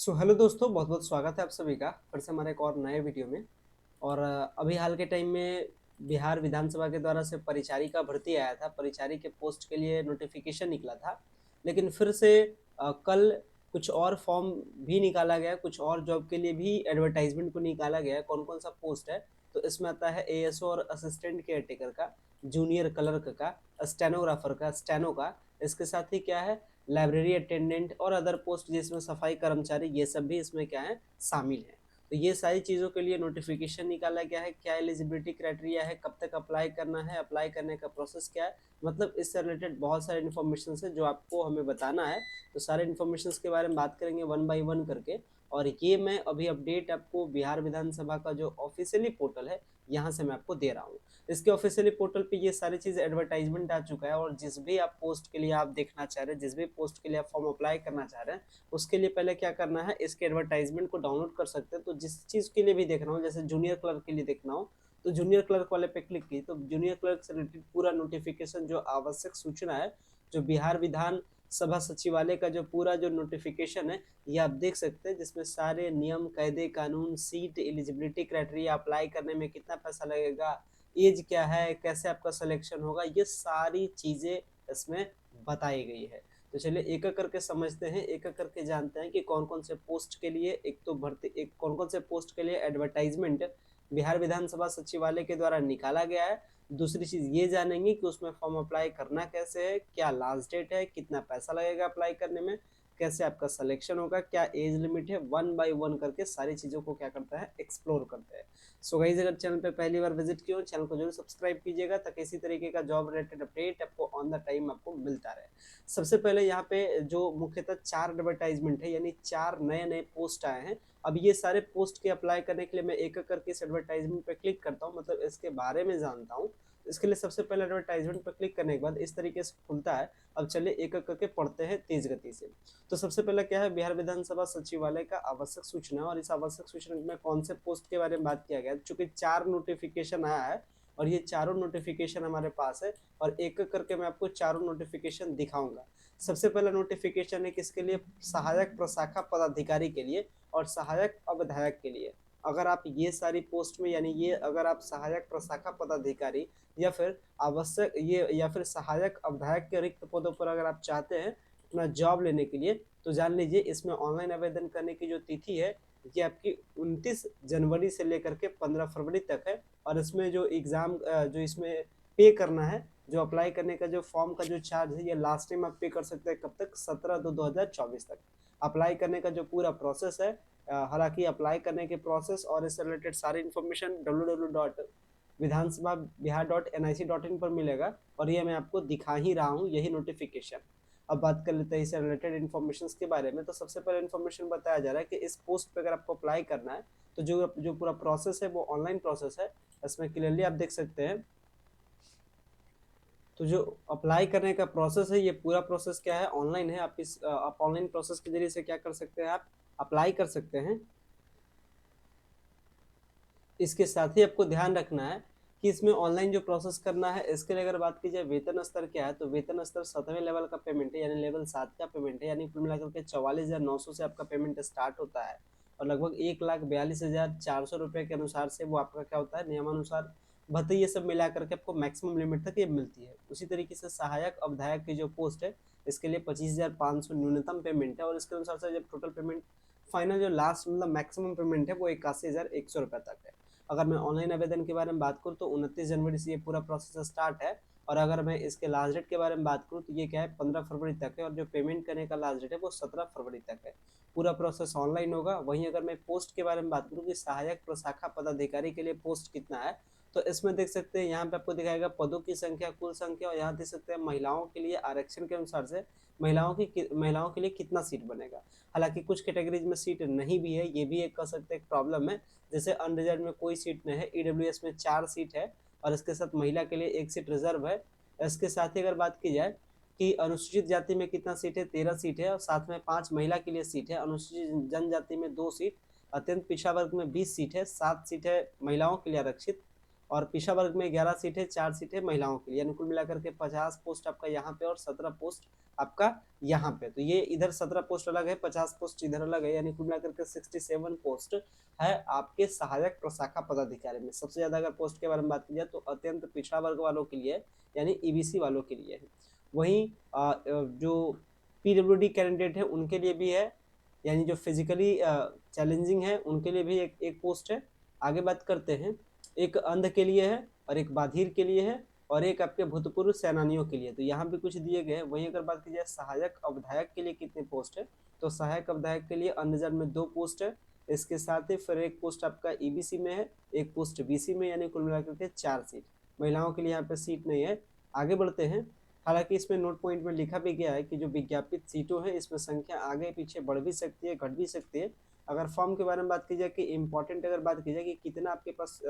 Hello दोस्तों, बहुत बहुत स्वागत है आप सभी का फिर से हमारे एक और नए वीडियो में। और अभी हाल के टाइम में बिहार विधानसभा के द्वारा से परिचारी का भर्ती आया था। परिचारी के पोस्ट के लिए नोटिफिकेशन निकला था, लेकिन फिर से कल कुछ और फॉर्म भी निकाला गया, कुछ और जॉब के लिए भी एडवर्टाइजमेंट को निकाला गया। कौन कौन सा पोस्ट है? तो इसमें आता है एएसओ और असिस्टेंट केयर टेकर का, जूनियर क्लर्क का, स्टेनोग्राफर का, स्टेनो का। इसके साथ ही क्या है, लाइब्रेरी अटेंडेंट और अदर पोस्ट जिसमें सफाई कर्मचारी, ये सब भी इसमें क्या है, शामिल है। तो ये सारी चीज़ों के लिए नोटिफिकेशन निकाला गया है। क्या एलिजिबिलिटी क्राइटेरिया है, कब तक अप्लाई करना है, अप्लाई करने का प्रोसेस क्या है, मतलब इससे रिलेटेड बहुत सारे इन्फॉर्मेशन है जो आपको हमें बताना है। तो सारे इन्फॉर्मेशन के बारे में बात करेंगे वन बाई वन करके। और ये मैं अभी अपडेट आपको बिहार विधानसभा का जो ऑफिशियली पोर्टल है यहाँ से मैं आपको दे रहा हूँ। इसके ऑफिशियली पोर्टल पे ये सारी चीज़ एडवर्टाइजमेंट आ चुका है। और जिस भी आप पोस्ट के लिए आप देखना चाह रहे हैं, जिस भी पोस्ट के लिए आप फॉर्म अप्लाई करना चाह रहे हैं, उसके लिए पहले क्या करना है, इसके एडवर्टाइजमेंट को डाउनलोड कर सकते हैं। तो जिस चीज़ के लिए भी देखना हो, जैसे जूनियर क्लर्क के लिए देखना हो तो जूनियर क्लर्क वाले पे क्लिक की तो जूनियर क्लर्क से रिलेटेड पूरा नोटिफिकेशन, जो आवश्यक सूचना है, जो बिहार विधान सभा सचिवालय का जो पूरा जो नोटिफिकेशन है, ये आप देख सकते हैं, जिसमें सारे नियम, कायदे, कानून, सीट, एलिजिबिलिटी क्राइटेरिया, अप्लाई करने में कितना पैसा लगेगा, एज क्या है, कैसे आपका सिलेक्शन होगा, ये सारी चीजें इसमें बताई गई है। तो चलिए एक एक करके समझते हैं, एक एक करके जानते हैं कि कौन कौन से पोस्ट के लिए, एक तो भर्ती, एक कौन कौन से पोस्ट के लिए एडवर्टाइजमेंट बिहार विधानसभा सचिवालय के द्वारा निकाला गया है। दूसरी चीज ये जानेंगे कि उसमें फॉर्म अप्लाई करना कैसे है, क्या लास्ट डेट है, कितना पैसा लगेगा अप्लाई करने में, कैसे आपका सिलेक्शन होगा, क्या एज लिमिट है, वन बाय वन करके सारी चीजों को क्या करता है, एक्सप्लोर करते हैं। सो गाइस, अगर चैनल पे पहली बार विजिट किया हो, चैनल को जरूर सब्सक्राइब कीजिएगा ताकि इसी तरीके का जॉब रिलेटेड अपडेट आपको ऑन द टाइम आपको मिलता रहे। सबसे पहले यहाँ पे जो मुख्यतः 4 एडवर्टाइजमेंट है, यानी 4 नए नए पोस्ट आए हैं। अब ये सारे पोस्ट के अप्लाई करने के लिए मैं एक एक करके इस एडवर्टाइजमेंट पे क्लिक करता हूँ, मतलब इसके बारे में जानता हूँ। इसके लिए सबसे पहले एडवर्टाइजमेंट पर क्लिक करने के बाद इस तरीके से खुलता है। अब चलिए एक एक करके पढ़ते हैं तेज गति से। तो सबसे पहले क्या है, बिहार विधानसभा सचिवालय का आवश्यक सूचना। और इस आवश्यक सूचना में कौन से पोस्ट के बारे में बात किया गया है, चूंकि 4 नोटिफिकेशन आया है और ये चारों नोटिफिकेशन हमारे पास है, और एक एक करके मैं आपको चारों नोटिफिकेशन दिखाऊंगा। सबसे पहला नोटिफिकेशन है किसके लिए, सहायक प्रशाखा पदाधिकारी के लिए और सहायक अवधायक के लिए। अगर आप ये सारी पोस्ट में, यानी ये अगर आप सहायक प्रशाखा पदाधिकारी या फिर आवश्यक ये या फिर सहायक अवधायक के रिक्त पदों पर अगर आप चाहते हैं अपना जॉब लेने के लिए, तो जान लीजिए इसमें ऑनलाइन आवेदन करने की जो तिथि है, ये आपकी 29 जनवरी से लेकर के 15 फरवरी तक है। और इसमें जो एग्जाम, जो इसमें पे करना है, जो अप्लाई करने का जो फॉर्म का जो चार्ज है, ये लास्ट टाइम आप पे कर सकते हैं कब तक, 17/2/2024 तक। अप्लाई करने का जो पूरा प्रोसेस है, हालांकि अप्लाई करने के प्रोसेस और इससे रिलेटेड सारी इन्फॉर्मेशन www.vidhansabha-bihar.nic.in पर मिलेगा। और ये मैं आपको दिखा ही रहा हूँ, यही नोटिफिकेशन। अब बात कर लेते हैं इससे रिलेटेड इन्फॉर्मेशन के बारे में। तो सबसे पहले इन्फॉर्मेशन बताया जा रहा है कि इस पोस्ट पे अगर आपको अप्लाई करना है, तो जो जो पूरा प्रोसेस है वो ऑनलाइन प्रोसेस है। इसमें क्लियरली आप देख सकते हैं। तो जो अप्लाई करने का प्रोसेस है, ये पूरा प्रोसेस क्या है, ऑनलाइन है। आप ऑनलाइन प्रोसेस के जरिए से क्या कर सकते हैं, आप अप्लाई कर सकते हैं। इसके साथ ही आपको ध्यान रखना है कि इसमें ऑनलाइन जो प्रोसेस करना है, इसके लिए अगर बात की जाए वेतन स्तर क्या है, तो वेतन स्तर 7वें लेवल का पेमेंट है, यानी लेवल 7 का पेमेंट है। यानी कुल मिलाकर के 44,900 से आपका पेमेंट स्टार्ट होता है। और लगभग 1,42,400 रुपये के अनुसार से वो आपका क्या होता है, नियमानुसार भत्ते ये सब मिला करके आपको मैक्सिमम लिमिट तक ये मिलती है। उसी तरीके से सहायक अवधायक की जो पोस्ट है, इसके लिए 25,500 न्यूनतम पेमेंट है। और इसके अनुसार से जब टोटल पेमेंट फाइनल जो लास्ट मतलब मैक्सिमम पेमेंट है, वो 81,100 रुपये तक है। अगर मैं ऑनलाइन आवेदन के बारे में बात करूँ तो 29 जनवरी से ये पूरा प्रोसेस स्टार्ट है। और अगर मैं इसके लास्ट डेट के बारे में बात करूँ तो ये क्या है, 15 फरवरी तक है। और जो पेमेंट करने का लास्ट डेट है वो 17 फरवरी तक है। पूरा प्रोसेस ऑनलाइन होगा। वहीं अगर मैं पोस्ट के बारे में बात करूँ कि सहायक प्रशाखा पदाधिकारी के लिए पोस्ट कितना है, तो इसमें देख सकते हैं, यहाँ पे आपको दिखाएगा पदों की संख्या, कुल संख्या। और यहाँ देख सकते हैं महिलाओं के लिए आरक्षण के अनुसार से महिलाओं के लिए कितना सीट बनेगा। हालांकि कुछ कैटेगरीज में सीट नहीं भी है, ये भी एक कह सकते हैं एक प्रॉब्लम है। जैसे अनरिजर्व में कोई सीट नहीं है, ईडब्ल्यूएस में 4 सीट है, और इसके साथ महिला के लिए 1 सीट रिजर्व है। इसके साथ ही अगर बात की जाए कि अनुसूचित जाति में कितना सीट है, 13 सीट है, और साथ में 5 महिला के लिए सीट है। अनुसूचित जनजाति में 2 सीट, अत्यंत पिछड़ा वर्ग में 20 सीट है, 7 सीट है महिलाओं के लिए आरक्षित। और पिछड़ा वर्ग में 11 सीट है, 4 सीट है महिलाओं के लिए, यानी कुल मिलाकर के 50 पोस्ट आपका यहाँ पे और 17 पोस्ट आपका यहाँ पे। तो ये इधर 17 पोस्ट अलग है, 50 पोस्ट इधर अलग है, यानी कुल मिलाकर के 67 पोस्ट है आपके सहायक प्रशाखा पदाधिकारी में। सबसे ज्यादा अगर पोस्ट के बारे में बात की जाए तो अत्यंत पिछड़ा वर्ग वालों के लिए यानी ईबीसी वालों के लिए है। वहीं जो पीडब्ल्यूडी कैंडिडेट है उनके लिए भी है, यानी जो फिजिकली चैलेंजिंग है उनके लिए भी एक पोस्ट है। आगे बात करते हैं, एक अंध के लिए है और एक बाधिर के लिए है और एक आपके भूतपूर्व सेनानियों के लिए। तो यहाँ भी कुछ दिए गए हैं। वहीं अगर बात की जाए सहायक अवधायक के लिए कितने पोस्ट है, तो सहायक अवधायक के लिए अंधजन में 2 पोस्ट है। इसके साथ ही फिर एक पोस्ट आपका ईबीसी में है, एक पोस्ट बीसी में, यानी कुल मिलाकर के 4 सीट। महिलाओं के लिए यहाँ पे सीट नहीं है। आगे बढ़ते हैं। हालांकि इसमें नोट पॉइंट में लिखा भी गया है कि जो विज्ञापित सीटों है इसमें संख्या आगे पीछे बढ़ भी सकती है, घट भी सकती है। अगर फॉर्म के बारे में बात की जाए कि इम्पोर्टेंट अगर बात की जाए कि कितना आपके पास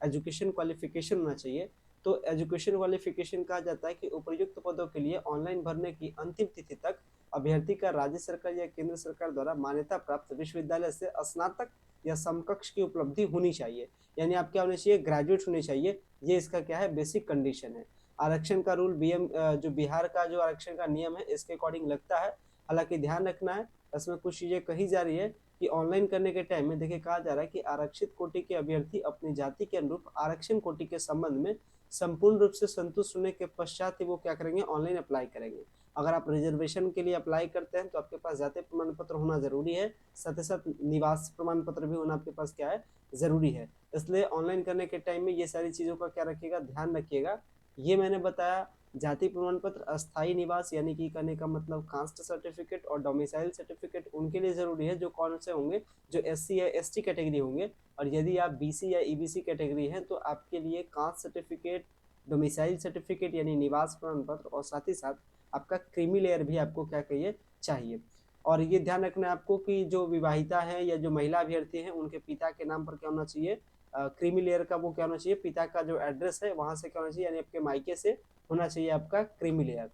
एजुकेशन क्वालिफिकेशन होना चाहिए, तो एजुकेशन क्वालिफिकेशन कहा जाता है कि उपर्युक्त पदों के लिए ऑनलाइन भरने की अंतिम तिथि तक अभ्यर्थी का राज्य सरकार या केंद्र सरकार द्वारा मान्यता प्राप्त विश्वविद्यालय से स्नातक या समकक्ष की उपलब्धि होनी चाहिए। यानी आप क्या होने चाहिए, ग्रेजुएट होने चाहिए। ये इसका क्या है, बेसिक कंडीशन है। आरक्षण का रूल जो बिहार का जो आरक्षण का नियम है इसके अकॉर्डिंग लगता है। हालांकि ध्यान रखना है, इसमें कुछ चीजें कही जा रही है कि ऑनलाइन करने के टाइम में देखिए कहा जा रहा है कि आरक्षित कोटि के अभ्यर्थी अपनी जाति के अनुरूप आरक्षण कोटि के संबंध में संपूर्ण रूप से संतुष्ट होने के पश्चात ही वो क्या करेंगे, ऑनलाइन अप्लाई करेंगे। अगर आप रिजर्वेशन के लिए अप्लाई करते हैं तो आपके पास जाति प्रमाण पत्र होना जरूरी है, साथ ही साथ निवास प्रमाण पत्र भी होना आपके पास क्या है, जरूरी है। इसलिए ऑनलाइन करने के टाइम में ये सारी चीजों का क्या रखिएगा, ध्यान रखिएगा। ये मैंने बताया जाति प्रमाण पत्र, अस्थायी निवास यानी कि कहने का मतलब कास्ट सर्टिफिकेट और डोमिसाइल सर्टिफिकेट उनके लिए जरूरी है, जो कौन से होंगे, जो एससी या एसटी कैटेगरी होंगे। और यदि आप बीसी या ईबीसी कैटेगरी हैं तो आपके लिए कास्ट सर्टिफिकेट, डोमिसाइल सर्टिफिकेट यानी निवास प्रमाण पत्र और साथ ही साथ आपका क्रीमी लेयर भी आपको क्या कहिए, चाहिए। और ये ध्यान रखना है आपको कि जो विवाहिता है या जो महिला अभ्यर्थी हैं उनके पिता के नाम पर क्या होना चाहिए, क्रीमी लेयर का वो क्या होना चाहिए, पिता का जो एड्रेस है वहां से क्या होना चाहिए, यानी आपके मायके से होना चाहिए आपका क्रीमी लेयर।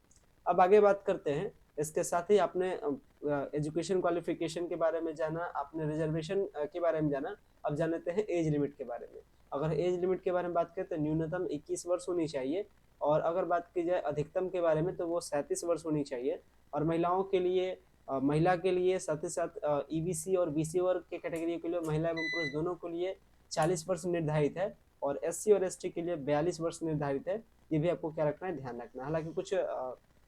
अब आगे बात करते हैं। इसके साथ ही आपने एजुकेशन क्वालिफिकेशन के बारे में जाना, आपने रिजर्वेशन के बारे में जाना। अब जान लेते हैं एज लिमिट के बारे में। अगर एज लिमिट के बारे में बात करें तो न्यूनतम 21 वर्ष होनी चाहिए, और अगर बात की जाए अधिकतम के बारे में तो वो 37 वर्ष होनी चाहिए। और महिलाओं के लिए महिला के लिए साथ ही साथ ईबीसी और बीसी वर्ग के कैटेगरी के लिए महिला एवं पुरुष दोनों के लिए 40 वर्ष निर्धारित है, और एससी और एसटी के लिए 42 वर्ष निर्धारित है। ये भी आपको क्या रखना है, ध्यान रखना है। हालांकि कुछ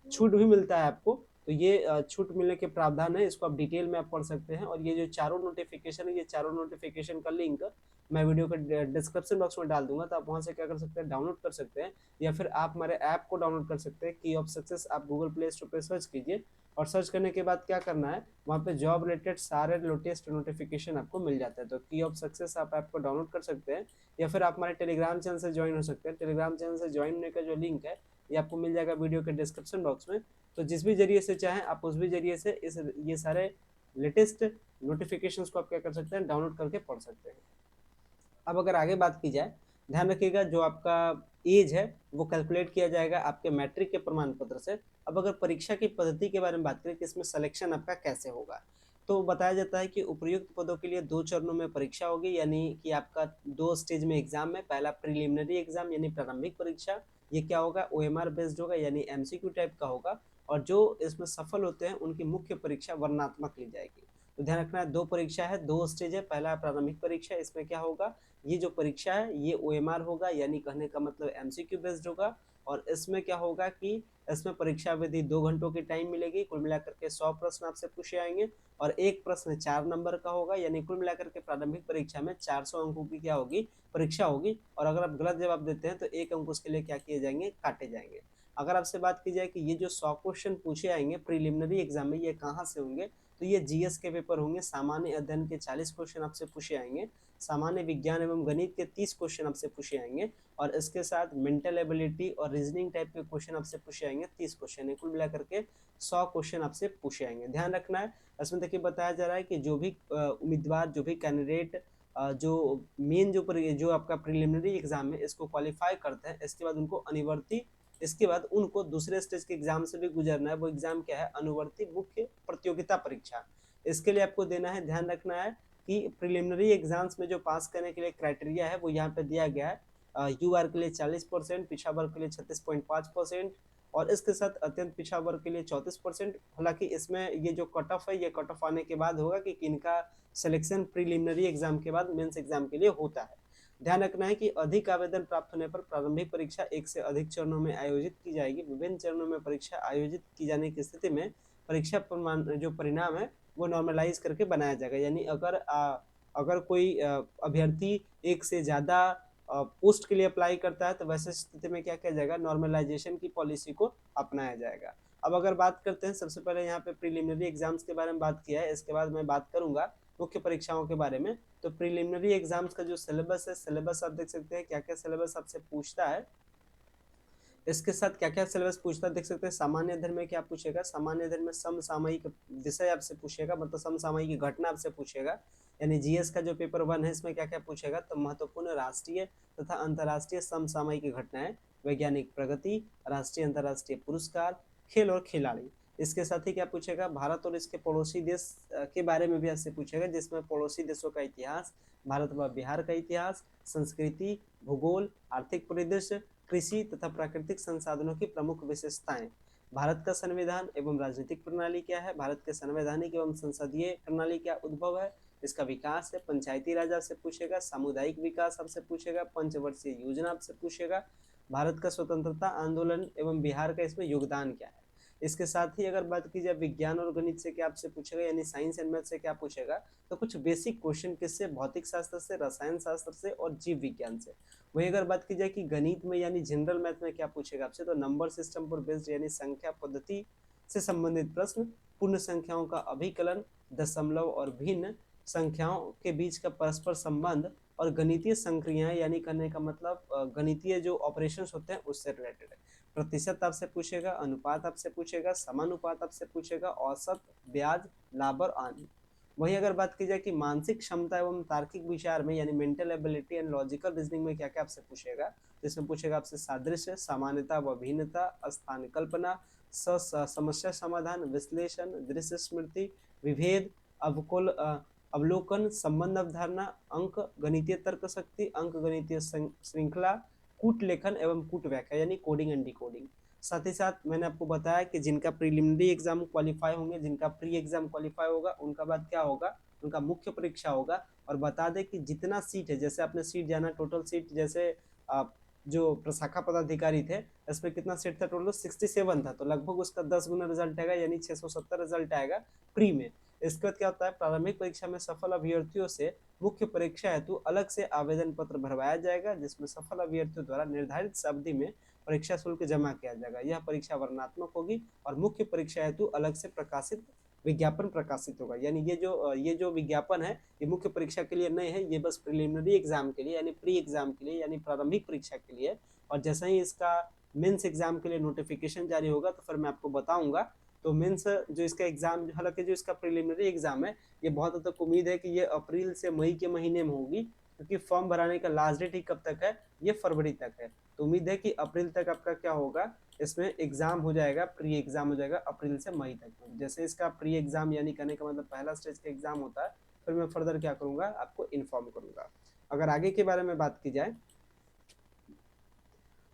छूट भी मिलता है आपको, तो ये छूट मिलने के प्रावधान है, इसको आप डिटेल में आप पढ़ सकते हैं। और ये जो चारों नोटिफिकेशन है, ये चारों नोटिफिकेशन का लिंक मैं वीडियो के डिस्क्रिप्शन बॉक्स में डाल दूंगा, तो आप वहां से क्या कर सकते हैं, डाउनलोड कर सकते हैं, या फिर आप हमारे ऐप को डाउनलोड कर सकते हैं। की ऑफ सक्सेस आप गूगल प्ले स्टोर पर सर्च कीजिए, और सर्च करने के बाद क्या करना है, वहाँ पे जॉब रिलेटेड सारे लेटेस्ट नोटिफिकेशन आपको मिल जाता है। तो की ऑफ सक्सेस आप ऐप को डाउनलोड कर सकते हैं, या फिर आप हमारे टेलीग्राम चैनल से ज्वाइन हो सकते हैं। टेलीग्राम चैनल से ज्वाइन होने का जो लिंक है ये आपको मिल जाएगा वीडियो के डिस्क्रिप्शन बॉक्स में। तो जिस भी जरिए से चाहें आप उस भी जरिए से ये सारे लेटेस्ट नोटिफिकेशंस को आप क्या कर सकते हैं, डाउनलोड करके पढ़ सकते हैं। अब अगर आगे बात की जाए, ध्यान रखिएगा जो आपका एज है वो कैलकुलेट किया जाएगा आपके मैट्रिक के प्रमाण पत्र से। अब अगर परीक्षा की पद्धति के बारे में बात करें कि इसमें सिलेक्शन आपका कैसे होगा, तो बताया जाता है कि उपर्युक्त पदों के लिए 2 चरणों में परीक्षा होगी, यानी कि आपका 2 स्टेज में एग्जाम है। पहला प्रिलिमिनरी एग्जाम यानी प्रारंभिक परीक्षा, ये क्या होगा, ओएमआर बेस्ड होगा, यानी एमसीक्यू टाइप का होगा। और जो इसमें सफल होते हैं उनकी मुख्य परीक्षा वर्णनात्मक ली जाएगी। तो ध्यान रखना है 2 परीक्षा है, 2 स्टेज है। पहला प्रारंभिक परीक्षा, इसमें क्या होगा, ये जो परीक्षा है ये ओएमआर होगा, यानी कहने का मतलब एमसीक्यू बेस्ड होगा। और इसमें क्या होगा कि इसमें परीक्षा अवधि 2 घंटों की टाइम मिलेगी। कुल मिलाकर के 100 प्रश्न आपसे पूछे आएंगे, और एक प्रश्न 4 नंबर का होगा, यानी कुल मिलाकर के प्रारंभिक परीक्षा में 400 अंकों की क्या होगी, परीक्षा होगी। और अगर आप गलत जवाब देते हैं तो 1 अंक उसके लिए क्या किए जाएंगे, काटे जाएंगे। अगर आपसे बात की जाए कि ये जो 100 क्वेश्चन पूछे आएंगे प्रीलिमिनरी एग्जाम में, ये कहाँ से होंगे, तो ये जीएस के पेपर होंगे। सामान्य अध्ययन के 40 क्वेश्चन आपसे पूछे आएंगे, सामान्य विज्ञान एवं गणित के 30 क्वेश्चन आपसे पूछे आएंगे, और इसके साथ मेंटल एबिलिटी और रीजनिंग टाइप के क्वेश्चन आपसे पूछे आएंगे। 30 क्वेश्चन है, कुल मिलाकर के 100 क्वेश्चन आपसे पूछे आएंगे। ध्यान रखना है, इसमें देखिए बताया जा रहा है कि जो भी उम्मीदवार, जो भी कैंडिडेट जो मेन जो आपका प्रिलिमिनरी एग्जाम है इसको क्वालिफाई करते हैं, इसके बाद उनको अनिवर्ती, इसके बाद उनको दूसरे स्टेज के एग्जाम से भी गुजरना है। वो एग्जाम क्या है, अनुवर्ती मुख्य प्रतियोगिता परीक्षा। इसके लिए आपको देना है, ध्यान रखना है कि प्रिलिमिनरी एग्जाम्स में जो पास करने के लिए क्राइटेरिया है वो यहाँ पे दिया गया है। यू वर्ग के लिए 40%, पिछड़ा वर्ग के लिए 36.5% और इसके साथ अत्यंत पिछड़ा वर्ग के लिए 34%। हालांकि इसमें ये जो कट ऑफ है ये कट ऑफ आने के बाद होगा कि किनका सिलेक्शन प्रीलिमिनरी एग्जाम के बाद मेंस एग्जाम के लिए होता है। ध्यान रखना है कि अधिक आवेदन प्राप्त होने पर प्रारंभिक परीक्षा एक से अधिक चरणों में आयोजित की जाएगी। विभिन्न चरणों में परीक्षा आयोजित की जाने की स्थिति में परीक्षा जो परिणाम है वो नॉर्मलाइज करके बनाया जाएगा। यानी अगर कोई अभ्यर्थी एक से ज्यादा पोस्ट के लिए अप्लाई करता है तो वैसे स्थिति में क्या किया जाएगा, नॉर्मलाइजेशन की पॉलिसी को अपनाया जाएगा। अब अगर बात करते हैं, सबसे पहले यहाँ पे प्रीलिमिनरी एग्जाम्स के बारे में बात किया है, इसके बाद मैं बात करूंगा मुख्य परीक्षाओं के बारे में। तो प्रीलिमिनरी एग्जाम्स का जो सिलेबस है, सिलेबस आप देख सकते हैं क्या क्या सिलेबस आपसे पूछता है, इसके साथ क्या क्या सिलेबस पूछता है देख सकते हैं। सामान्य अध्ययन में क्या पूछेगा, सामान्य अध्ययन में समसामयिक विषय आपसे पूछेगा, मतलब समसामयिक घटना आपसे पूछेगा। यानी जीएस का जो पेपर 1 है इसमें क्या क्या पूछेगा, तो महत्वपूर्ण राष्ट्रीय तथा अंतर्राष्ट्रीय समसामयिक घटनाएं, वैज्ञानिक प्रगति, राष्ट्रीय अंतर्राष्ट्रीय पुरस्कार, खेल और खिलाड़ी। इसके साथ ही क्या पूछेगा, भारत और इसके पड़ोसी देश के बारे में भी आपसे पूछेगा, जिसमें पड़ोसी देशों का इतिहास, भारत व बिहार का इतिहास, संस्कृति, भूगोल, आर्थिक परिदृश्य, कृषि तथा प्राकृतिक संसाधनों की प्रमुख विशेषताएं, भारत का संविधान एवं राजनीतिक प्रणाली क्या है, भारत के संवैधानिक एवं संसदीय प्रणाली क्या उद्भव है, इसका विकास है, पंचायती राज आपसे पूछेगा, सामुदायिक विकास आपसे पूछेगा, पंचवर्षीय योजना आपसे पूछेगा, भारत का स्वतंत्रता आंदोलन एवं बिहार का इसमें योगदान क्या है। इसके साथ ही अगर बात की जाए विज्ञान और गणित से क्या आपसे पूछेगा, यानी साइंस एंड मैथ से क्या पूछेगा, तो कुछ बेसिक क्वेश्चन किससे, भौतिक शास्त्र से, रसायन शास्त्र से और जीव विज्ञान से। वही अगर बात की जाए कि गणित में यानी जनरल मैथ में क्या पूछेगा आपसे, तो नंबर सिस्टम पर बेस्ड यानी संख्या पद्धति से संबंधित प्रश्न, पूर्ण संख्याओं का अभिकलन, दशमलव और भिन्न संख्याओं के बीच का परस्पर संबंध और गणितीय संक्रियाएं, यानी करने का मतलब गणितीय जो ऑपरेशंस होते हैं उससे रिलेटेड है। प्रतिशत आपसे पूछेगा, अनुपात आपसे पूछेगा, समानुपात आपसे पूछेगा, औसत, ब्याज, लाभ और आय। वही अगर बात की जाए कि मानसिक क्षमता एवं तार्किक विचार में यानी mental ability and logical reasoning में क्या क्या आपसे पूछेगा, तो इसमें पूछेगा आपसे सादृश्य, सामान्यता व भिन्नता, स्थान कल्पना, समस्या समाधान, विश्लेषण, दृश्य स्मृति, विभेद, अवकुल अवलोकन, संबंध अवधारणा, अंक गणितीय तर्क शक्ति, अंक गणितीय श्रृंखला, कूट लेखन एवं कूट व्याख्या यानी कोडिंग एंड डिकोडिंग। साथ ही साथ मैंने आपको बताया कि जिनका प्रीलिमिनरी एग्जाम क्वालिफाई होंगे, जिनका प्री एग्जाम क्वालिफाई होगा, उनका बाद क्या होगा, उनका मुख्य परीक्षा होगा। और बता दें कि जितना सीट है, जैसे आपने सीट जाना, टोटल सीट जैसे जो प्रशाखा पदाधिकारी थे इसमें कितना सीट था, टोटल 67 था, तो लगभग उसका 10 गुना रिजल्ट आएगा, यानी 670 रिजल्ट आएगा प्री में। इसके बाद क्या होता है, प्रारंभिक परीक्षा में सफल अभ्यर्थियों से मुख्य परीक्षा हेतु अलग से आवेदन पत्र भरवाया जाएगा, जिसमें सफल अभ्यर्थियों द्वारा निर्धारित अवधि में परीक्षा शुल्क जमा किया जाएगा। यह परीक्षा वर्णनात्मक होगी और मुख्य परीक्षा हेतु अलग से प्रकाशित विज्ञापन प्रकाशित होगा। यानी ये जो विज्ञापन है ये मुख्य परीक्षा के लिए नहीं है, ये बस प्रीलिमिनरी एग्जाम के लिए यानी प्री एग्जाम के लिए यानी प्रारंभिक परीक्षा के लिए। और जैसे ही इसका मेंस एग्जाम के लिए नोटिफिकेशन जारी होगा तो फिर मैं आपको बताऊंगा। तो मेंस जो इसका एग्जाम, हालांकि जो इसका प्रीलिमिनरी एग्जाम है ये बहुत हद तक उम्मीद है कि ये अप्रैल से मई के महीने में होगी, क्योंकि फॉर्म भराने का लास्ट डेट ही कब तक है, ये फरवरी तक है। तो उम्मीद है कि अप्रैल तक आपका क्या होगा, इसमें एग्जाम हो जाएगा, प्री एग्जाम हो जाएगा अप्रैल से मई तक में। जैसे इसका प्री एग्जाम यानी कहने का मतलब पहला स्टेज का एग्जाम होता है, फिर मैं फर्दर क्या करूंगा आपको इन्फॉर्म करूंगा। अगर आगे के बारे में बात की जाए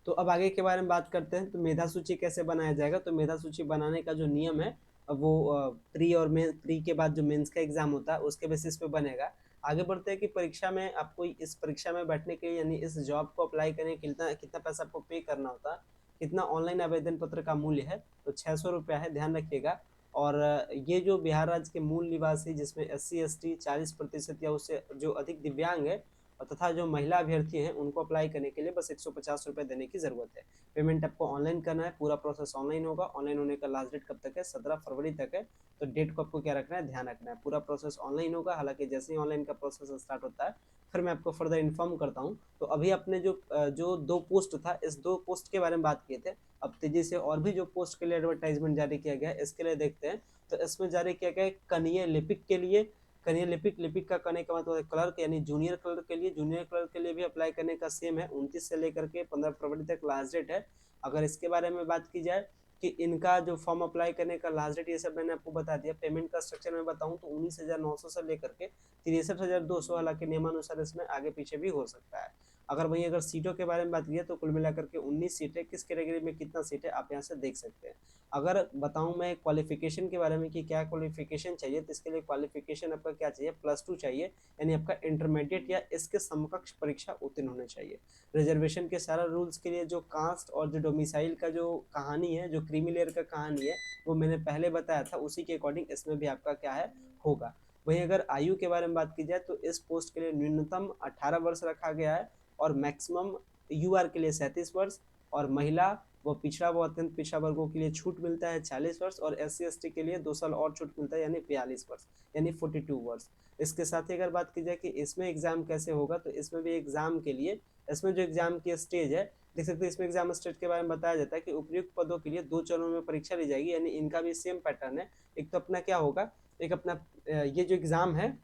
तो अब आगे के बारे में बात करते हैं। तो मेधा सूची कैसे बनाया जाएगा, तो मेधा सूची बनाने का जो नियम है वो प्री और मेन, प्री के बाद जो मेंस का एग्जाम होता है उसके बेसिस पे बनेगा। आगे बढ़ते हैं कि परीक्षा में आपको, इस परीक्षा में बैठने के लिए यानी इस जॉब को अप्लाई करने के लिए कितना पैसा आपको पे करना होता है, कितना ऑनलाइन आवेदन पत्र का मूल्य है, तो 600 रुपया है, ध्यान रखिएगा। और ये जो बिहार राज्य के मूल निवासी जिसमें SC ST 40% या उससे जो अधिक दिव्यांग है तथा जो महिला अभ्यर्थी हैं उनको अप्लाई करने के लिए बस 150 रुपये देने की जरूरत है। पेमेंट आपको ऑनलाइन करना है, पूरा प्रोसेस ऑनलाइन होगा। ऑनलाइन होने का लास्ट डेट कब तक है, 17 फरवरी तक है। तो डेट को आपको क्या रखना है, ध्यान रखना है, पूरा प्रोसेस ऑनलाइन होगा। हालांकि जैसे ही ऑनलाइन का प्रोसेस स्टार्ट होता है फिर मैं आपको फर्दर इन्फॉर्म करता हूँ। तो अभी अपने जो 2 पोस्ट था, इस 2 पोस्ट के बारे में बात किए थे। अब तेजी से और भी जो पोस्ट के लिए एडवर्टाइजमेंट जारी किया गया है इसके लिए देखते हैं। तो इसमें जारी किया गया है कनीय लिपिक के लिए। कनीय लिपिक, लिपिक का करने का मतलब क्लर्क यानी जूनियर क्लर्क के लिए, जूनियर क्लर्क के लिए भी अप्लाई करने का सेम है, 29 से लेकर के 15 फरवरी तक लास्ट डेट है। अगर इसके बारे में बात की जाए कि इनका जो फॉर्म अप्लाई करने का लास्ट डेट, ये सब मैंने आपको बता दिया। पेमेंट का स्ट्रक्चर मैं बताऊं तो 19,900 से लेकर के 63,200, हालांकि नियमानुसार इसमें आगे पीछे भी हो सकता है। अगर वहीं अगर सीटों के बारे में बात की तो कुल मिलाकर के 19 सीट है। किस कैटेगरी में कितना सीट है आप यहाँ से देख सकते हैं। अगर बताऊं मैं क्वालिफिकेशन के बारे में कि क्या क्वालिफिकेशन चाहिए, तो इसके लिए क्वालिफिकेशन आपका क्या चाहिए, +2 चाहिए, यानी आपका इंटरमीडिएट या इसके समकक्ष परीक्षा उत्तीर्ण होने चाहिए। रिजर्वेशन के सारा रूल्स के लिए जो कास्ट और जो डोमिसाइल का जो कहानी है, जो क्रीमी लेयर का कहानी है, वो मैंने पहले बताया था, उसी के अकॉर्डिंग इसमें भी आपका क्या है होगा। वहीं अगर आयु के बारे में बात की जाए तो इस पोस्ट के लिए न्यूनतम 18 वर्ष रखा गया है और मैक्सिमम यूआर के लिए 37 वर्ष, और महिला व पिछड़ा व अत्यंत पिछड़ा वर्गों के लिए छूट मिलता है 40 वर्ष, और SC/ST के लिए 2 साल और छूट मिलता है यानी 42 वर्ष, यानी 42 वर्ष। इसके साथ ही अगर बात की जाए कि इसमें एग्जाम कैसे होगा, तो इसमें भी एग्जाम के लिए, इसमें जो एग्जाम की स्टेज है देख सकते हैं, इसमें एग्जाम स्टेज के बारे में बताया जाता है कि उपयुक्त पदों के लिए 2 चरणों में परीक्षा ली जाएगी, यानी इनका भी सेम पैटर्न है। एक तो अपना क्या होगा, एक अपना ये जो एग्जाम है,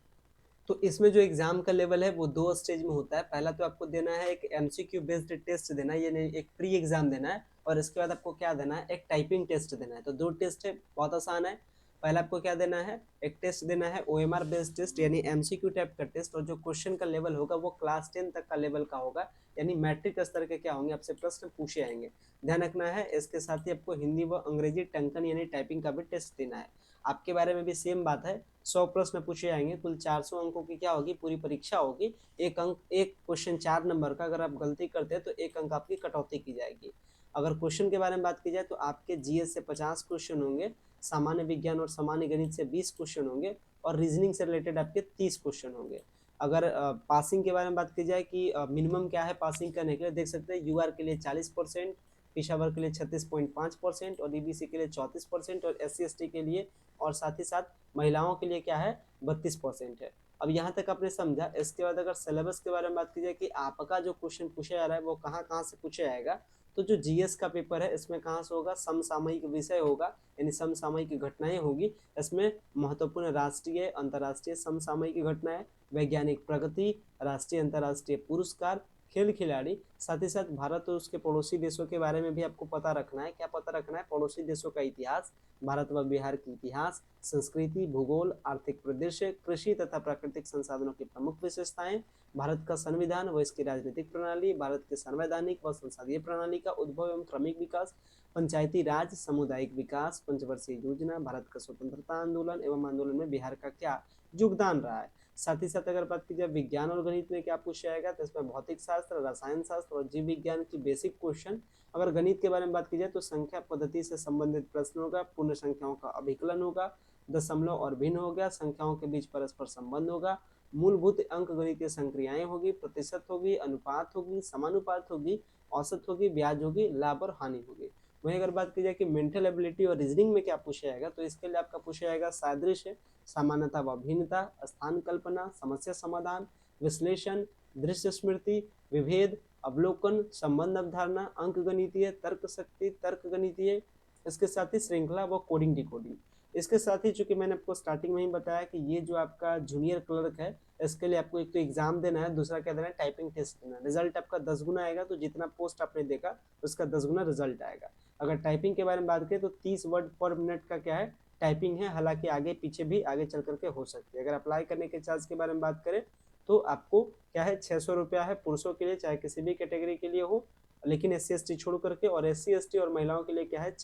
तो इसमें जो एग्जाम का लेवल है वो 2 स्टेज में होता है। पहला तो आपको देना है एक MCQ बेस्ड टेस्ट देना है, यानी एक प्री एग्जाम देना है, और इसके बाद आपको क्या देना है, एक टाइपिंग टेस्ट देना है। तो 2 टेस्ट है, बहुत आसान है। पहला आपको क्या देना है, एक टेस्ट देना है OMR बेस्ड टेस्ट, यानी MCQ टाइप का टेस्ट, और जो क्वेश्चन का लेवल होगा वो क्लास 10 तक का लेवल का होगा, यानी मैट्रिक स्तर के क्या होंगे, आपसे प्रश्न पूछे आएंगे। ध्यान रखना है। इसके साथ ही आपको हिंदी व अंग्रेजी टंकन यानी टाइपिंग का भी टेस्ट देना है। आपके बारे में भी सेम बात है, 100 प्रश्न पूछे जाएंगे, कुल 400 अंकों की क्या होगी, पूरी परीक्षा होगी। एक अंक, एक क्वेश्चन 4 नंबर का अगर आप गलती करते हैं तो 1 अंक आपकी कटौती की जाएगी। अगर क्वेश्चन के बारे में बात की जाए तो आपके GS से 50 क्वेश्चन होंगे, सामान्य विज्ञान और सामान्य गणित से 20 क्वेश्चन होंगे, और रीजनिंग से रिलेटेड आपके 30 क्वेश्चन होंगे। अगर पासिंग के बारे में बात की जाए कि मिनिमम क्या है पासिंग करने के लिए, देख सकते हैं UR के लिए 40%, पिछड़ा वर्ग के लिए 36.5%, और EBC के लिए 34%, और SC/ST के लिए और साथ ही साथ महिलाओं के लिए क्या है 32% है। अब यहाँ तक आपने समझा। इसके बाद अगर सिलेबस के बारे में बात की जाए कि आपका जो क्वेश्चन पूछा जा रहा है वो कहाँ कहाँ से पूछा जाएगा, तो जो GS का पेपर है इसमें कहाँ से होगा, समसामयिक विषय होगा, यानी समसामयिक घटनाएं होगी। इसमें महत्वपूर्ण राष्ट्रीय अंतर्राष्ट्रीय समसामयिक घटनाएं, वैज्ञानिक प्रगति, राष्ट्रीय अंतर्राष्ट्रीय पुरस्कार, खेल खिलाड़ी, साथ ही साथ भारत और उसके पड़ोसी देशों के बारे में भी आपको पता रखना है। क्या पता रखना है, पड़ोसी देशों का इतिहास, भारत व बिहार की इतिहास, संस्कृति, भूगोल, आर्थिक परिदृश्य, कृषि तथा प्राकृतिक संसाधनों की प्रमुख विशेषताएं, भारत का संविधान व इसकी राजनीतिक प्रणाली, भारत के संवैधानिक व संसदीय प्रणाली का उद्भव एवं क्रमिक विकास, पंचायती राज, सामुदायिक विकास, पंचवर्षीय योजना, भारत का स्वतंत्रता आंदोलन एवं आंदोलन में बिहार का क्या योगदान रहा है। साथ ही साथ अगर बात की जाए विज्ञान और गणित में क्या पूछा जाएगा, तो इसमें भौतिक शास्त्र, रसायन शास्त्र और जीव विज्ञान की बेसिक क्वेश्चन। अगर गणित के बारे में बात की जाए तो संख्या पद्धति से संबंधित प्रश्न होगा, पूर्ण संख्याओं का अभिकलन होगा, दशमलव और भिन्न हो गया, संख्याओं के बीच परस्पर संबंध होगा, मूलभूत अंक गणितीय संक्रियाएं होगी, प्रतिशत होगी, अनुपात होगी, समानुपात होगी, औसत होगी, ब्याज होगी, लाभ और हानि होगी। वहीं अगर बात की जाए कि मेंटल एबिलिटी और रीजनिंग में क्या पूछा जाएगा, तो इसके लिए आपका पूछा जाएगा सादृश्य, समानता व भिन्नता, स्थान कल्पना, समस्या समाधान, विश्लेषण, दृश्य स्मृति, विभेद, अवलोकन, संबंध अवधारणा, अंक गणितीय, तर्क शक्ति, तर्क गणितीय, इसके साथ ही श्रृंखला व कोडिंग डिकोडिंग। इसके साथ ही चूंकि मैंने आपको स्टार्टिंग में ही बताया कि ये जो आपका जूनियर क्लर्क है, इसके लिए आपको एक तो एग्जाम देना है, दूसरा क्या देना है, टाइपिंग टेस्ट देना है। रिजल्ट आपका 10 गुना आएगा, तो जितना पोस्ट आपने देखा उसका 10 गुना रिजल्ट आएगा। अगर टाइपिंग के बारे में बात करें तो 30 वर्ड पर मिनट का क्या है टाइपिंग है, हालांकि आगे पीछे भी आगे चल करके हो सकती है। अगर अप्लाई करने के चार्ज के बारे में बात करें तो आपको क्या है 600 रुपया है पुरुषों के लिए, चाहे किसी भी कैटेगरी के लिए हो, लेकिन SC/ST छोड़ करके, और SC/ST और महिलाओं के लिए क्या है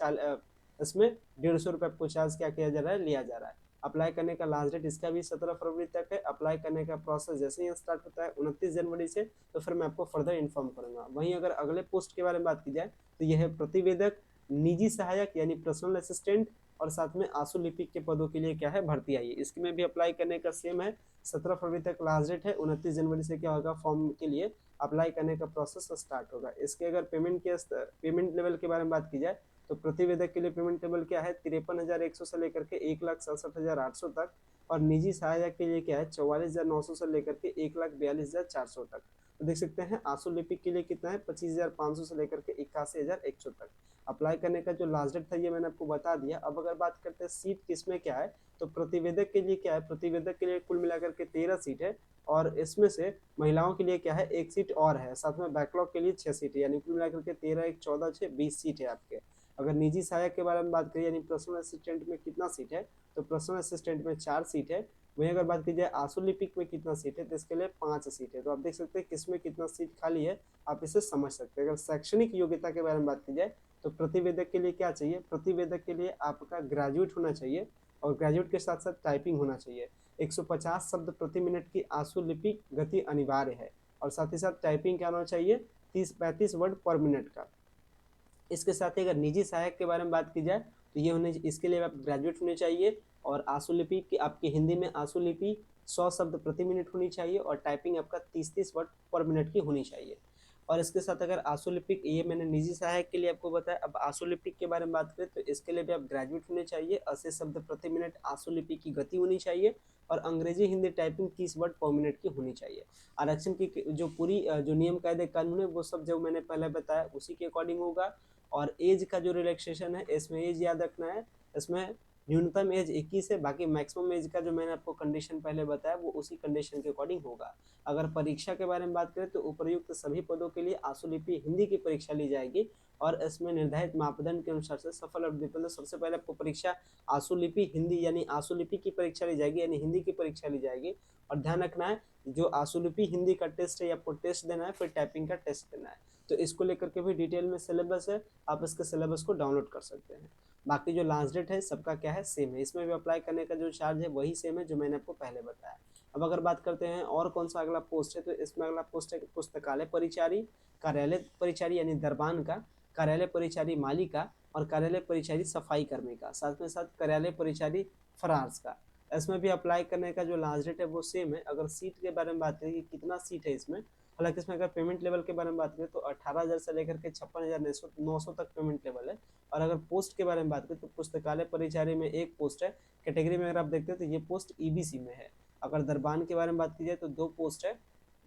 इसमें 150 रुपये आपको चार्ज क्या किया जा रहा है, लिया जा रहा है। अप्लाई करने का लास्ट डेट इसका भी 17 फरवरी तक है। अप्लाई करने का प्रोसेस जैसे ही स्टार्ट होता है 29 जनवरी से, तो फिर मैं आपको फर्दर इन्फॉर्म करूंगा। वहीं अगर अगले पोस्ट के बारे में बात की जाए तो यह है प्रतिवेदक, निजी सहायक यानी पर्सनल असिस्टेंट, और साथ में आंसू लिपिक के पदों के लिए क्या है भर्ती आई है। इसमें भी अप्लाई करने का सेम है, 17 फरवरी तक लास्ट डेट है, 29 जनवरी से क्या होगा फॉर्म के लिए अप्लाई करने का प्रोसेस स्टार्ट होगा। इसके अगर पेमेंट लेवल के बारे में बात की जाए तो प्रतिवेदक के लिए पेमेंट लेवल क्या है 53,100 से लेकर के 1,67,800 तक, और निजी सहायक के लिए क्या है 44,900 से लेकर के 1,42,400 तक। तो देख सकते हैं आंसू लिपिक के लिए कितना है 25,500 से लेकर के 81,100 तक। अप्लाई करने का जो लास्ट डेट था ये मैंने आपको बता दिया। अब अगर बात करते हैं सीट किसमें क्या है, तो प्रतिवेदक के लिए क्या है, प्रतिवेदक के लिए कुल मिलाकर के 13 सीट है, और इसमें से महिलाओं के लिए क्या है 1 सीट और है, साथ में बैकलॉग के लिए 6 सीट है, यानी कुल मिलाकर के 13 1 14 6 20 सीट है आपके। अगर निजी सहायक के बारे में बात करें यानी पर्सनल असिस्टेंट में कितना सीट है, तो पर्सनल असिस्टेंट में 4 सीट है, वहीं अगर बात की जाए आंसू लिपिक में कितना सीट है, तो इसके लिए 5 सीट है। तो आप देख सकते हैं किसमें कितना सीट खाली है, आप इसे समझ सकते हैं। अगर शैक्षणिक योग्यता के बारे में बात की जाए तो प्रतिवेदक के लिए क्या चाहिए, प्रतिवेदक के लिए आपका ग्रेजुएट होना चाहिए और ग्रेजुएट के साथ साथ टाइपिंग होना चाहिए। 150 शब्द प्रति मिनट की आंसू लिपिक गति अनिवार्य है और साथ ही साथ टाइपिंग क्या होना चाहिए, 30-35 वर्ड पर मिनट का। इसके साथ ही अगर निजी सहायक के बारे में बात की जाए तो ये होने, इसके लिए आप ग्रेजुएट होने चाहिए और आंसू लिपि की आपकी हिंदी में आंसू लिपि 100 शब्द प्रति मिनट होनी चाहिए और टाइपिंग आपका 30-30 वर्ड पर मिनट की होनी चाहिए। और इसके साथ अगर आंसू लिपिक, ये मैंने निजी सहायक के लिए आपको बताया। अब आंसू लिपिक के बारे में बात करें तो इसके लिए भी आप ग्रेजुएट होने चाहिए, 80 शब्द प्रति मिनट आंसू लिपि की गति होनी चाहिए और अंग्रेजी हिंदी टाइपिंग 30 वर्ड पर मिनट की होनी चाहिए। आरक्षण की जो पूरी जो नियम कायदे कानून है वो सब जो मैंने पहले बताया उसी के अकॉर्डिंग होगा। और एज का जो रिलैक्सेशन है इसमें एज याद रखना है, इसमें न्यूनतम एज 21 है, बाकी मैक्सिमम एज का जो मैंने आपको कंडीशन पहले बताया वो उसी कंडीशन के अकॉर्डिंग होगा। अगर परीक्षा के बारे में बात करें तो उपर्युक्त सभी पदों के लिए आंसू लिपि हिंदी की परीक्षा ली जाएगी और इसमें निर्धारित मापदंड के अनुसार से सफल और विफल, सबसे पहले आपको परीक्षा आंसू लिपि हिंदी यानी आंसू लिपि की परीक्षा ली जाएगी, यानी हिंदी की परीक्षा ली जाएगी। और ध्यान रखना है जो आंसू लिपि हिंदी का टेस्ट है आपको टेस्ट देना है, फिर टाइपिंग का टेस्ट देना है। तो इसको लेकर के भी डिटेल में सिलेबस है, आप इसके सिलेबस को डाउनलोड कर सकते हैं। बाकी जो लास्ट डेट है सबका क्या है, सेम है, इसमें भी अप्लाई करने का जो चार्ज है वही सेम है जो मैंने आपको पहले बताया। अब अगर बात करते हैं और कौन सा अगला पोस्ट है, तो इसमें अगला पोस्ट है पुस्तकालय परिचारी, कार्यालय परिचारी यानी दरबान का, कार्यालय परिचारी माली का और कार्यालय परिचारी सफाई कर्मी का, साथ में साथ कार्यालय परिचारी फरार्स का। इसमें भी अप्लाई करने का जो लास्ट डेट है वो सेम है। अगर सीट के बारे में बात करें कि कितना सीट है इसमें, हालांकि इसमें अगर पेमेंट लेवल के बारे में बात करें तो 18,000 से लेकर के 56,900 तक पेमेंट लेवल है। और अगर पोस्ट के बारे में बात करें तो पुस्तकालय परिचारी में एक पोस्ट है, कैटेगरी में अगर आप देखते हैं तो ये पोस्ट ईबीसी में है। अगर दरबान के बारे में बात की जाए तो 2 पोस्ट है,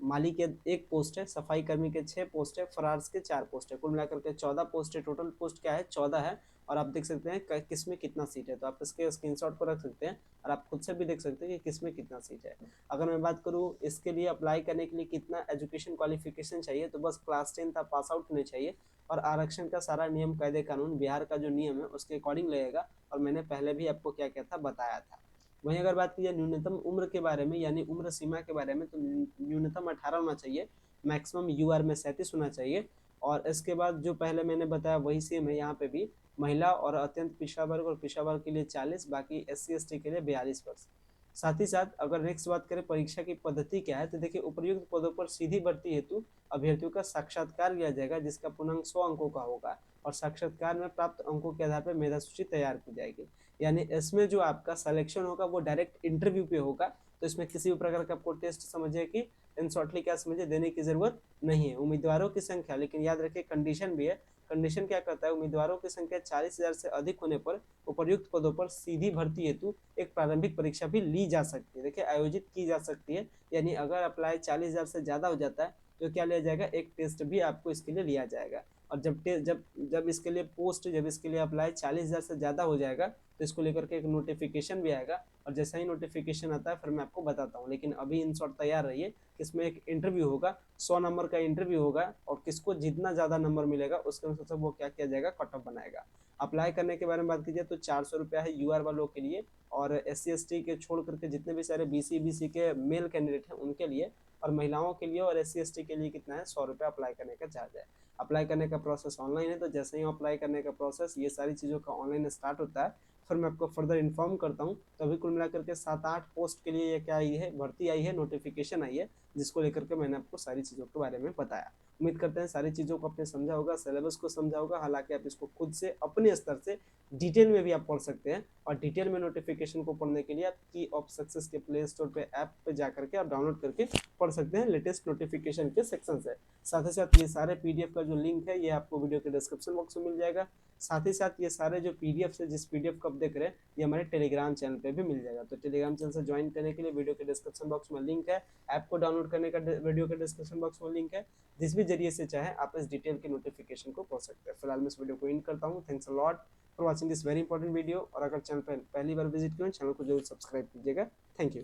माली के 1 पोस्ट है, सफाई कर्मी के 6 पोस्ट है, फरार्स के 4 पोस्ट है, कुल मिलाकर के 14 पोस्ट है। टोटल पोस्ट क्या है, 14 है। और आप देख सकते हैं किस में कितना सीट है, तो आप इसके स्क्रीनशॉट को रख सकते हैं और आप खुद से भी देख सकते हैं कि किस में कितना सीट है। अगर मैं बात करूँ इसके लिए अप्लाई करने के लिए कितना एजुकेशन क्वालिफिकेशन चाहिए, तो बस क्लास 10 आप पास आउट होने चाहिए और आरक्षण का सारा नियम कायदे कानून बिहार का जो नियम है उसके अकॉर्डिंग लगेगा और मैंने पहले भी आपको क्या क्या था बताया था। वहीं अगर बात की जाए न्यूनतम उम्र के बारे में यानी उम्र सीमा के बारे में, तो न्यूनतम 18 होना चाहिए, मैक्सिमम यूआर में 37 होना चाहिए। और इसके बाद जो पहले मैंने बताया वही सेम है यहाँ पे भी, महिला और अत्यंत पिछड़ा वर्ग और पिछड़ा वर्ग के लिए 40, बाकी SC ST के लिए 42 वर्ष। साथ ही साथ अगर नेक्स्ट बात करें परीक्षा की पद्धति क्या है, तो देखिए उपर्युक्त पदों पर सीधी भर्ती हेतु अभ्यर्थियों का साक्षात्कार लिया जाएगा जिसका पूर्णांक 100 अंकों का होगा और साक्षात्कार में प्राप्त अंकों के आधार पर मेधा सूची तैयार की जाएगी। यानी इसमें जो आपका सिलेक्शन होगा वो डायरेक्ट इंटरव्यू पे होगा, तो इसमें किसी भी प्रकार का आपको टेस्ट समझिए कि इन शॉर्टली क्या समझिए देने की जरूरत नहीं है। उम्मीदवारों की संख्या, लेकिन याद रखिए कंडीशन भी है, कंडीशन क्या कहता है, उम्मीदवारों की संख्या 40,000 से अधिक होने पर उपर्युक्त पदों पर सीधी भर्ती हेतु एक प्रारंभिक परीक्षा भी ली जा सकती है, देखिए आयोजित की जा सकती है। यानी अगर अप्लाई 40,000 से ज्यादा हो जाता है तो क्या लिया जाएगा, एक टेस्ट भी आपको इसके लिए लिया जाएगा। और जब इसके लिए पोस्ट, जब इसके लिए अप्लाई 40,000 से ज़्यादा हो जाएगा तो इसको लेकर के एक नोटिफिकेशन भी आएगा और जैसा ही नोटिफिकेशन आता है फिर मैं आपको बताता हूँ। लेकिन अभी इन शॉर्ट तैयार रहिए, इसमें एक इंटरव्यू होगा, 100 नंबर का इंटरव्यू होगा और किसको जितना ज़्यादा नंबर मिलेगा उसके अनुसार से वो क्या किया जाएगा, कट ऑफ बनाएगा। अप्लाई करने के बारे में बात कीजिए तो 400 रुपया है यूआर वालों के लिए और SC ST के छोड़ करके जितने भी सारे BC के मेल कैंडिडेट हैं उनके लिए, और महिलाओं के लिए और SC ST के लिए कितना है, 100 रुपया अप्लाई करने का चार्ज है। अप्लाई करने का प्रोसेस ऑनलाइन है, तो जैसे ही अप्लाई करने का प्रोसेस ये सारी चीज़ों का ऑनलाइन स्टार्ट होता है फिर मैं आपको फर्दर इन्फॉर्म करता हूँ। तो अभी कुल मिलाकर के 7-8 पोस्ट के लिए ये क्या आई है, भर्ती आई है, नोटिफिकेशन आई है, जिसको लेकर के मैंने आपको सारी चीज़ों के बारे में बताया। उम्मीद करते हैं सारी चीज़ों को आपने समझा होगा, सिलेबस को समझा होगा। हालांकि आप इसको खुद से अपने स्तर से डिटेल में भी आप पढ़ सकते हैं और डिटेल में नोटिफिकेशन को पढ़ने के लिए आप की ऑफ सक्सेस के प्ले स्टोर पे ऐप पे जाकर के आप डाउनलोड करके पढ़ सकते हैं लेटेस्ट नोटिफिकेशन के सेक्शन से। साथ ही साथ ये सारे PDF का जो लिंक है ये आपको वीडियो के डिस्क्रिप्शन बॉक्स में मिल जाएगा। साथ ही साथ ये सारे जो PDF है, जिस PDF को आप देख रहे हैं ये हमारे टेलीग्राम चैनल पे भी मिल जाएगा। तो टेलीग्राम चैनल से ज्वाइन करने के लिए वीडियो के डिस्क्रिप्शन बॉक्स में लिंक है, ऐप को डाउनलोड करने का वीडियो के डिस्क्रिप्शन बॉक्स में लिंक है, जिस भी जरिए से चाहे आप इस डिटेल के नोटिफिकेशन को पढ़ सकते हैं। फिलहाल मैं इस वीडियो को इन करता हूँ। Thanks a lot for watching this very important video, और अगर चैनल पर पहली बार विजिट करें चैनल को जरूर सब्सक्राइब कीजिएगा। Thank you.